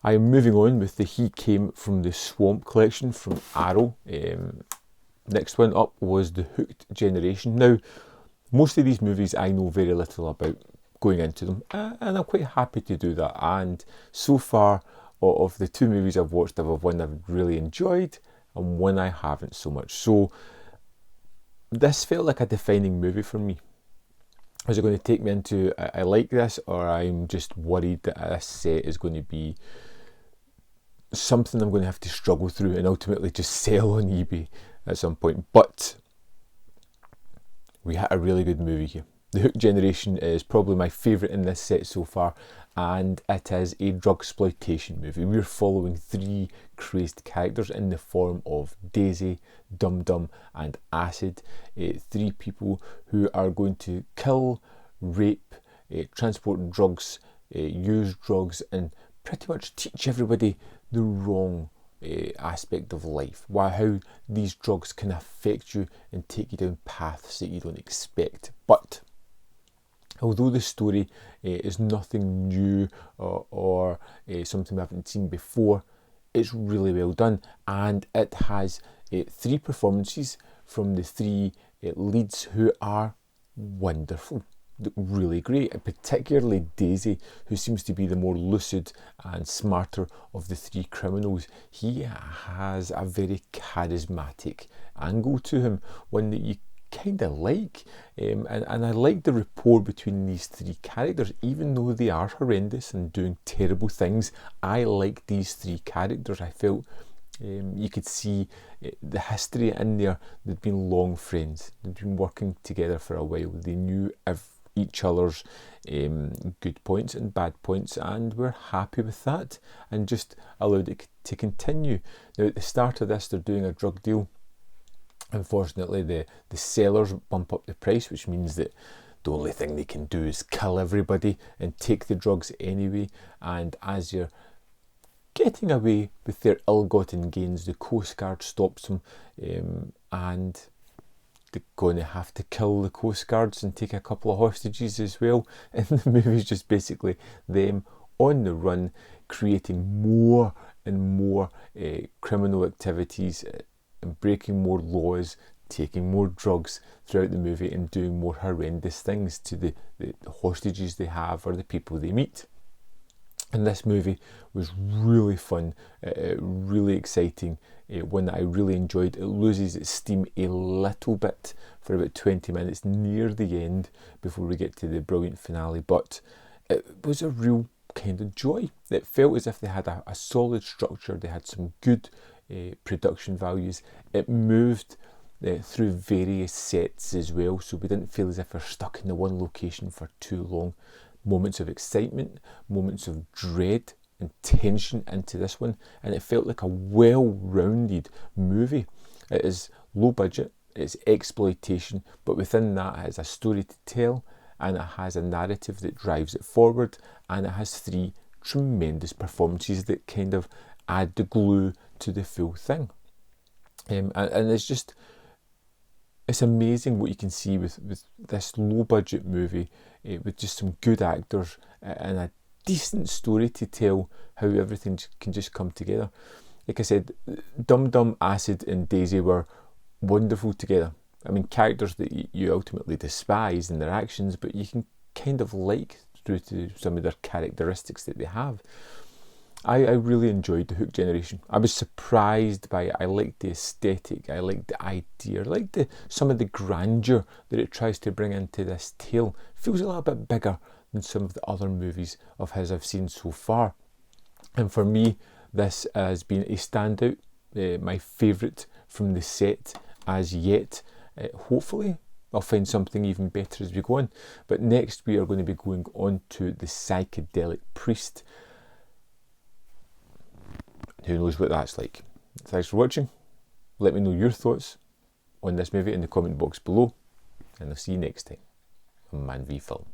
I am moving on with the He Came from the Swamp collection from Arrow. Next one up was The Hooked Generation. Now, most of these movies I know very little about going into them, and I'm quite happy to do that. And so far, of the two movies I've watched, I've one I've really enjoyed and one I haven't so much. So this felt like a defining movie for me. Is it going to take me into I like this, or I'm just worried that this set is going to be something I'm going to have to struggle through and ultimately just sell on eBay at some point? But we had a really good movie here. The Hook Generation is probably my favourite in this set so far, and it is a drugsploitation movie. We're following three crazed characters in the form of Daisy, Dum Dum and Acid. Three people who are going to kill, rape, transport drugs, use drugs, and pretty much teach everybody the wrong aspect of life, how these drugs can affect you and take you down paths that you don't expect. But although the story is nothing new or something we haven't seen before, it's really well done, and it has three performances from the three leads who are wonderful. Really great, and particularly Daisy, who seems to be the more lucid and smarter of the three criminals. He has a very charismatic angle to him, one that you kind of like, and I like the rapport between these three characters. Even though they are horrendous and doing terrible things, I like these three characters. I felt you could see the history in there. They'd been long friends, they'd been working together for a while, they knew each other's good points and bad points, and we're happy with that and just allowed it to continue. Now at the start of this, they're doing a drug deal. Unfortunately, the sellers bump up the price, which means that the only thing they can do is kill everybody and take the drugs anyway. And as you're getting away with their ill-gotten gains, the Coast Guard stops them, and they're going to have to kill the Coast Guards and take a couple of hostages as well. And the movie's just basically them on the run, creating more and more criminal activities, and breaking more laws, taking more drugs throughout the movie, and doing more horrendous things to the hostages they have or the people they meet. And this movie was really fun, really exciting, one that I really enjoyed. It loses its steam a little bit for about 20 minutes near the end before we get to the brilliant finale, but it was a real kind of joy. It felt as if they had a solid structure, they had some good production values. It moved through various sets as well, so we didn't feel as if we're stuck in the one location for too long. Moments of excitement, moments of dread and tension into this one, and it felt like a well-rounded movie. It is low budget, it's exploitation, but within that it has a story to tell, and it has a narrative that drives it forward, and it has three tremendous performances that kind of add the glue to the full thing. And it's amazing what you can see with this low budget movie, with just some good actors and a decent story to tell, how everything can just come together. Like I said, Dum Dum, Acid and Daisy were wonderful together. I mean, characters that you ultimately despise in their actions, but you can kind of like through to some of their characteristics that they have. I really enjoyed The Hook Generation. I was surprised by it. I liked the aesthetic, I liked the idea, I liked some of the grandeur that it tries to bring into this tale. It feels a little bit bigger than some of the other movies of his I've seen so far. And for me, this has been a standout, my favourite from the set as yet. Hopefully I'll find something even better as we go on. But next we are going to be going on to The Psychedelic Priest. Who knows what that's like. Thanks for watching. Let me know your thoughts on this movie in the comment box below, and I'll see you next time on Man v Film.